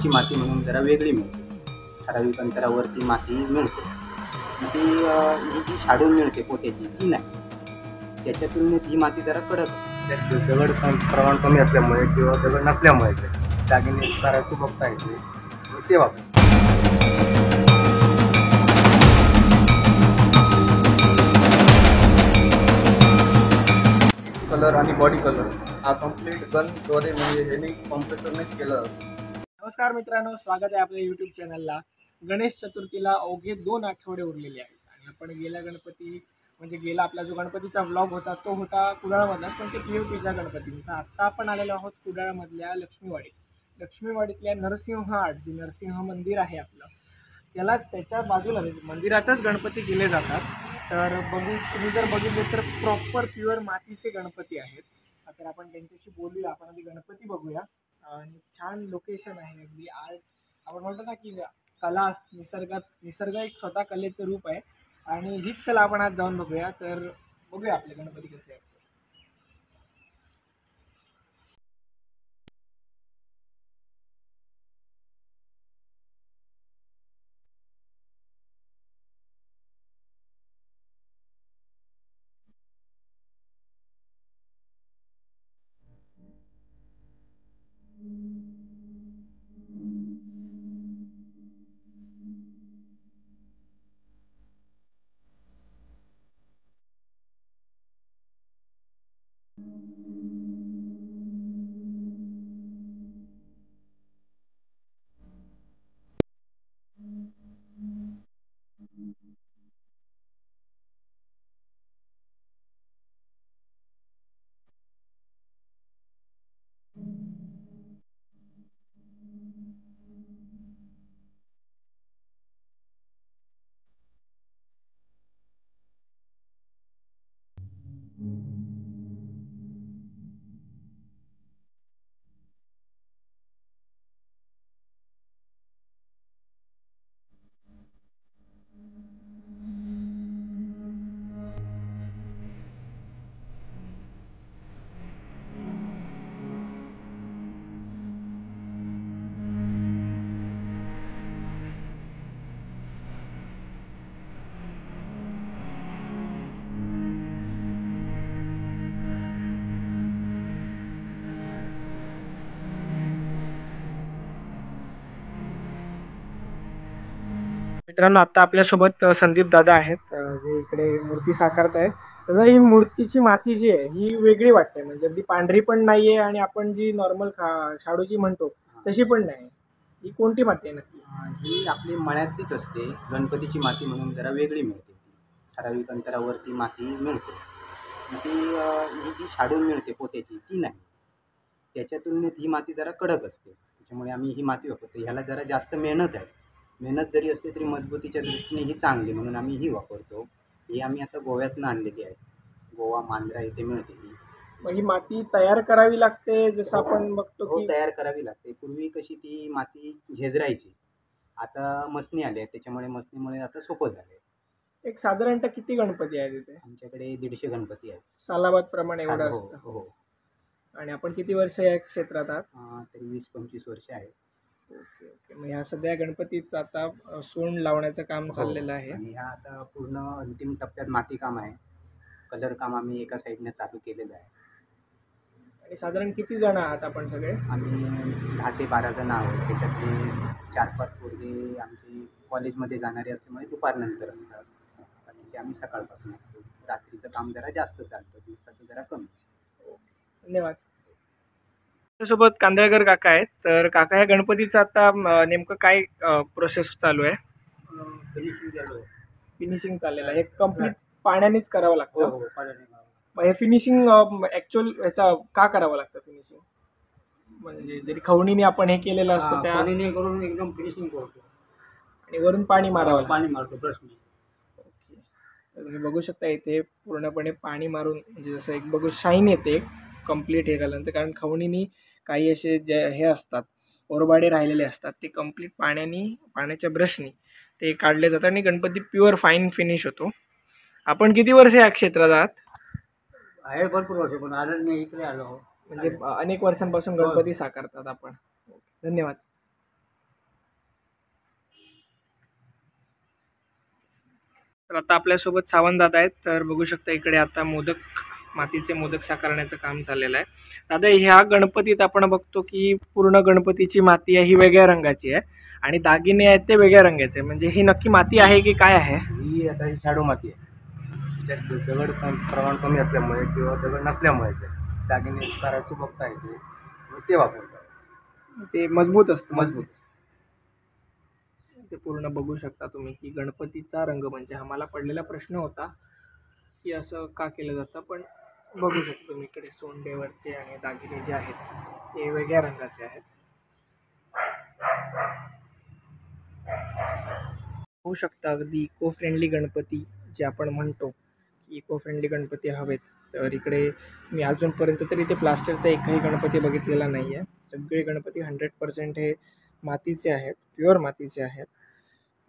गणपतीची माती म्हणून जरा वेगळी मिळते, ठराविक अंतरावरती माती मिळते. ती ही जी शाडून मिळते पोत्याची ती नाही, त्याच्या तुलनेत ही माती जरा कडक असते. दगड प्रमाण कमी असल्यामुळे किंवा दगड नसल्यामुळे दागिने करायची बघता येते ते वापर. कलर आणि बॉडी कलर हा कम्प्लीट गनद्वारे म्हणजे ह्याने कॉम्प्रेसरनेच केला जातो. नमस्कार मित्रांनो, स्वागत आहे आपल्या यूट्यूब चॅनलला. गणेश चतुर्थीला अवघे 2 आठवडे उरलेले आहेत आणि आपण गेला आपला जो गणपतीचा व्लॉग होता तो होता कुडाळमधलाच, पण ते POPच्या गणपतींचा. आत्ता आपण आलेलो आहोत कुडाळमधल्या लक्ष्मीवाडीतल्या नरसिंह आर्ट, जे नरसिंह मंदिर आहे आपलं, त्याच्या बाजूला मंदिरातच गणपती केले जातात. तर तुम्ही जर बघितले तर प्रॉपर प्युअर मातीचे गणपती आहेत. तर आपण त्यांच्याशी बोलूया, आपण आधी गणपती बघूया. आणि छान लोकेशन आहे, अगदी आर्ट. आपण म्हणतो ना की कला निसर्ग एक स्वतः कलेचं रूप आहे आणि हीच कला आपण आज जाऊन बघूया. तर बघूया आपले गणपती कसे आहेत. मित्रांनो, आता आपल्यासोबत संदीप दादा आहेत, जे इकडे मूर्ती साकारत आहेत. दादा, ही मूर्तीची माती जी आहे ही वेगळी वाटते, म्हणजे अगदी पांढरी पण नाहीये आणि आपण जी नॉर्मल शाडूची म्हणतो तशी पण नाही. ही कोणती माती आहे नक्की? ही आपली मळ्यातलीच असते, गणपतीची माती म्हणून जरा वेगळी मिळते. ठराविक अंतरावरती माती मिळते. ती ही जी शाडून मिळते पोत्याची ती नाही, त्याच्या तुलनेत ही माती जरा कडक असते. त्याच्यामुळे आम्ही ही माती वापरतो. ह्याला जरा जास्त मेहनत आहे. मेहनत जरी असली तरी मजबूतीच्या दृष्टीने ही चांगली, म्हणून आम्ही ही वापरतो. ही आम्ही आता गोव्यातून आणलेली आहे. गोवा, मांजरा इथे मिळते ही. मग ही माती तयार करावी लागते, जसं आपण बघतो हो, की तयार करावी लागते. पूर्वी कशी ती माती झेजरायची, आता मसनी आली आहे, त्याच्यामुळे मसनीमुळे आता सोपं झालं आहे. एक साधारणतः किती गणपती आहेत इथे? आमच्याकडे 150 गणपती आहेत. सालाबाद प्रमाणे एवढं हो असतं. हो. आणि आपण किती वर्ष या क्षेत्रात आहात? तरी 20-25 वर्ष आहेत. Okay okay. मग ह्या सध्या गणपतीचं आता सोंड लावण्याचं काम चाललेलं आहे. आणि ह्या आता पूर्ण अंतिम टप्प्यात माती काम आहे. कलर काम आम्ही एका साईडने चालू केलेलं आहे. आणि साधारण किती जण आहात आपण सगळे? आम्ही 10 ते 12 जण आहोत. त्याच्यातले 4-5 पोरगे आमची कॉलेजमध्ये जाणारे असल्यामुळे दुपारनंतर असतात. बाकीचे आम्ही सकाळपासून असतो. रात्रीचं काम जरा जास्त चालतं, दिवसाचं जरा कमी. धन्यवाद. त्यासोबत कांदळकर काका आहेत. तर काका, या गणपतीचं आता नेमकं काय प्रोसेस चालू आहे? फिनिशिंग चाललेलं आहे. हे कम्प्लीट पाण्यानेच करावं लागतं. मग हे फिनिशिंग ॲक्च्युअल ह्याचा का करावं लागतं फिनिशिंग? म्हणजे जरी खवणीने आपण हे केलेलं असतं त्या करून एकदम फिनिशिंग करतो आणि वरून पाणी मारावं लागतं. पाणी मारतो प्रश्न. ओके. तर तुम्ही बघू शकता इथे पूर्णपणे पाणी मारून, म्हणजे जसं एक बघू शाईन येते कम्प्लीट हे घाल्यानंतर. कारण खवणीनी काही असे जे हे असतात ओरबाडे राहिलेले असतात ते कम्प्लीट पाण्याच्या ब्रशनी ते काढले जातात आणि गणपती प्युअर फाईन फिनिश होतो. आपण किती वर्ष या क्षेत्रात आहात? आहे भरपूर वर्ष, पण आलं नाही इकडे आलो. म्हणजे अनेक वर्षांपासून गणपती साकारतात आपण. धन्यवाद. तर आता आपल्यासोबत सावंत दादा आहेत. तर बघू शकता इकडे आता मातीचे मोदक साकारण्याचं काम चाललेलं आहे. दादा, ह्या गणपतीत आपण बघतो की पूर्ण गणपतीची माती आहे ही वेगळ्या रंगाची आहे आणि दागिने आहेत ते वेगळ्या रंगाचे आहे. म्हणजे ही नक्की माती आहे की काय आहे? ही आता ही शाडू माती आहे. त्याच्यात दगड प्रमाण कमी असल्यामुळे किंवा दगड नसल्यामुळे दागिने करायला सुबकता येते, मग ते वापरतात. ते मजबूत असतं. मजबूत. ते पूर्ण बघू शकता तुम्ही की गणपतीचा रंग म्हणजे आम्हाला पडलेला प्रश्न होता की असं का केलं जातं, पण बघू शकतो तुम्ही इकडे सोंडेवरचे आणि दागिने जे आहेत ते वेगळ्या रंगाचे आहेत. होऊ शकता अगदी इको फ्रेंडली गणपती जे आपण म्हणतो की इको फ्रेंडली गणपती हवेत. तर इकडे मी अजूनपर्यंत तरी ते प्लास्टरचा एकही गणपती बघितलेला नाही आहे. सगळे गणपती 100% हे मातीचे आहेत, प्युअर मातीचे आहेत.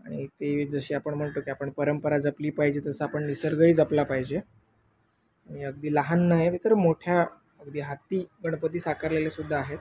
आणि ते जसे आपण म्हणतो की आपण परंपरा जपली पाहिजे तसं आपण निसर्गही जपला पाहिजे. आणि अगदी लहान नाही तर मोठ्या अगदी हाती गणपती साकारलेले सुद्धा आहेत.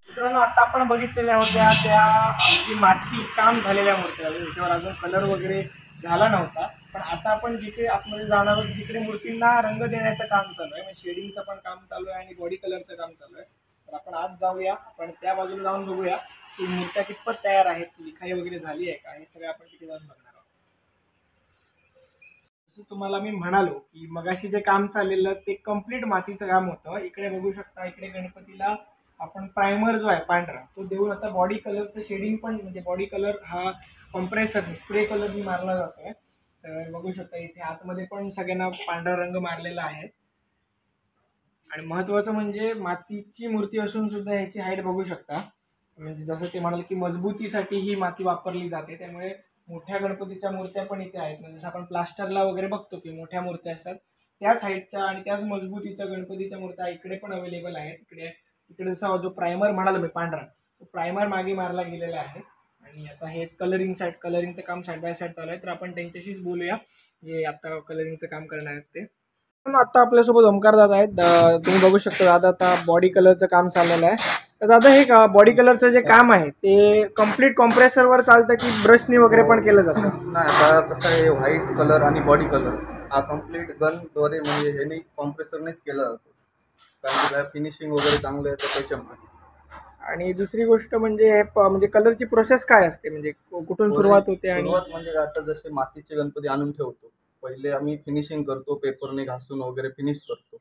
मित्रांनो, आता आपण बघितलेल्या होत्या त्या अगदी माती काम झालेल्या मूर्त्या, त्याच्यावर अजून कलर वगैरे झाला नव्हता. पण आता आपण जिथे आतमध्ये जाणार आहोत तिकडे मूर्तींना रंग देण्याचं काम चालू आहे, म्हणजे शेडिंगचं पण काम चालू आहे आणि बॉडी कलरचं काम चालू आहे. तर आपण आज जाऊया, आपण त्या बाजूला जाऊन बघूया की मूर्त्या कितपत तयार आहेत, लिखाई वगैरे झाली आहे का, हे सगळं आपण तिथे जाऊन बघणार आहोत. जसं तुम्हाला मी म्हणालो की मगाशी जे काम चाललेलं ते कम्प्लीट मातीचं काम होतं. इकडे बघू शकता, इकडे गणपतीला आपण प्रायमर जो आहे पांढरा तो देऊन आता बॉडी कलरचं शेडिंग पण, म्हणजे बॉडी कलर हा कॉम्प्रेसर स्प्रे कलरनी मारला जातोय. तर बघू शकता इथे आतमध्ये पण सगळ्यांना पांढरा रंग मारलेला आहे. आणि महत्त्वाचं म्हणजे मातीची मूर्ती असून सुद्धा ह्याची हाईट बघू शकता. म्हणजे जसं ते म्हणाल की मजबूतीसाठी ही माती वापरली जाते, त्यामुळे मोठ्या गणपतीच्या मूर्त्या पण इथे आहेत. म्हणजे जसं आपण प्लास्टरला वगैरे बघतो की मोठ्या मूर्त्या असतात त्याच हाईटच्या आणि त्याच मजबूतीच्या गणपतीच्या मूर्त्या इकडे पण अवेलेबल आहेत. इकडे जसा जो प्रायमर म्हणाला मी पांढरा, तो प्रायमर मागे मारला गेलेला आहे. आणि आता हे कलरिंगचं काम साईड बाय साईड चालू आहे. तर आपण त्यांच्याशीच बोलूया जे आता कलरिंगचं काम करणार आहेत ते. आता आपल्यासोबत ओमकार दादा आहेत. तुम्ही बघू शकता दादा आता बॉडी कलरचं काम चाललेलं आहे. तर दादा, हे बॉडी कलरचं जे काम आहे ते कम्प्लीट कॉम्प्रेसरवर चालतं की ब्रशनी वगैरे पण केलं जातं? नाही, आता कसं आहे, व्हाईट कलर आणि बॉडी कलर हा कम्प्लीट गनद्वारे म्हणजे ह्याने कॉम्प्रेसरनेच केला जातो, कारण की फिनिशिंग वगैरे चांगलं आहे तर त्याच्यामुळे. आणि दुसरी गोष्ट म्हणजे म्हणजे कलरची प्रोसेस काय असते, म्हणजे कुठून सुरुवात होते? आणि सुरुवात म्हणजे आता जसे मातीचे गणपती आणून ठेवतो, पहिले आम्ही फिनिशिंग करतो, पेपरने घासून वगैरे फिनिश करतो.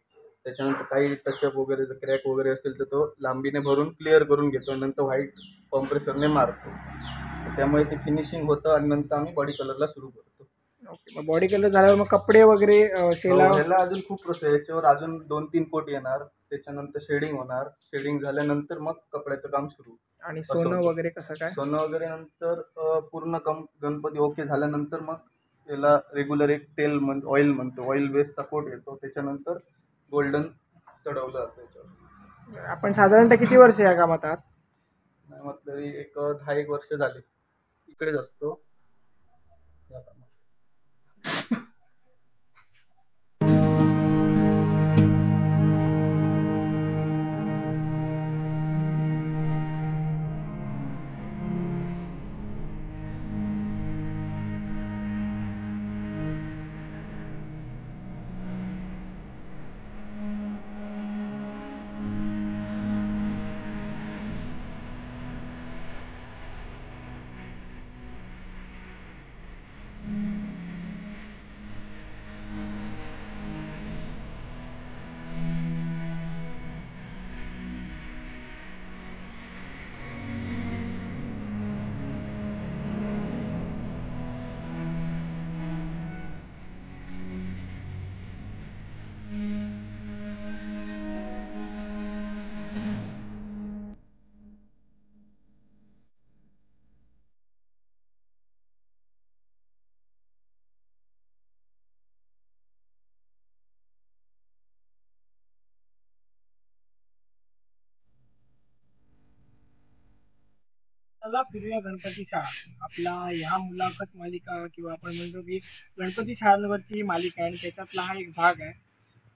त्याच्यानंतर काही टचअप वगैरे जर क्रॅक वगैरे असेल तर तो लांबीने भरून क्लिअर करून घेतो, नंतर व्हाईट कॉम्प्रेसरने मारतो. त्यामुळे ते फिनिशिंग होतं आणि नंतर आम्ही बॉडी कलरला सुरू करतो. ओके, मग बॉडी कलर झाल्यावर मग कपडे वगैरे शेला? ह्याला अजून खूप प्रोसेस, याच्यावर अजून 2-3 कोट येणार, त्याच्यानंतर शेडिंग होणार, शेडिंग झाल्यानंतर मग कपड्याचं काम सुरू. आणि सोनं वगैरे कसं काय? सोनं वगैरे नंतर पूर्ण गणपती ओके झाल्यानंतर मग त्याला रेग्युलर एक तेल ऑइल म्हणतो, ऑइल बेसचा कोट येतो, त्याच्यानंतर गोल्डन चढवलं जातं याच्यावर. आपण साधारणतः किती वर्ष या कामात आहात? नाही म्हटलं तरी एक 10-1 वर्ष झाले इकडेच असतो या कामात. चला फिरूया गणपती शाळा. आपला ह्या मुलाखत मालिका किंवा आपण म्हणतो की गणपती शाळांवरची ही मालिका आहे आणि त्याच्यातला हा एक भाग आहे.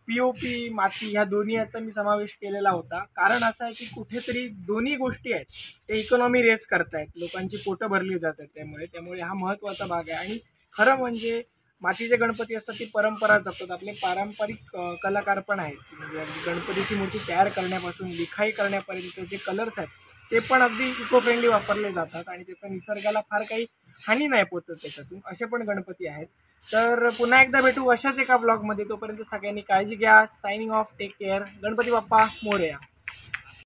पी माती ह्या दोन्ही याचा मी समावेश केलेला होता. कारण असं आहे की कुठेतरी दोन्ही गोष्टी आहेत ते इकॉनॉमी रेस करतायत, लोकांची पोटं भरली जातात. त्यामुळे हा महत्त्वाचा भाग आहे. आणि खरं म्हणजे मातीचे गणपती असतात ती परंपरा जपतात. आपले पारंपरिक कलाकार पण आहेत की म्हणजे अगदी गणपतीची मूर्ती तयार करण्यापासून लिखाई करण्यापर्यंत जे कलर्स आहेत ते पण अगदी इको फ्रेंडली वापरले जातात आणि त्याचा निसर्गाला फार काही हानी नाही पोचत त्याच्यातून. असे पण गणपती आहेत. तर पुन्हा एकदा भेटू अशाच एका ब्लॉगमध्ये. तोपर्यंत सगळ्यांनी काळजी घ्या. Signing off. Take care. Ganpati Bappa Morya.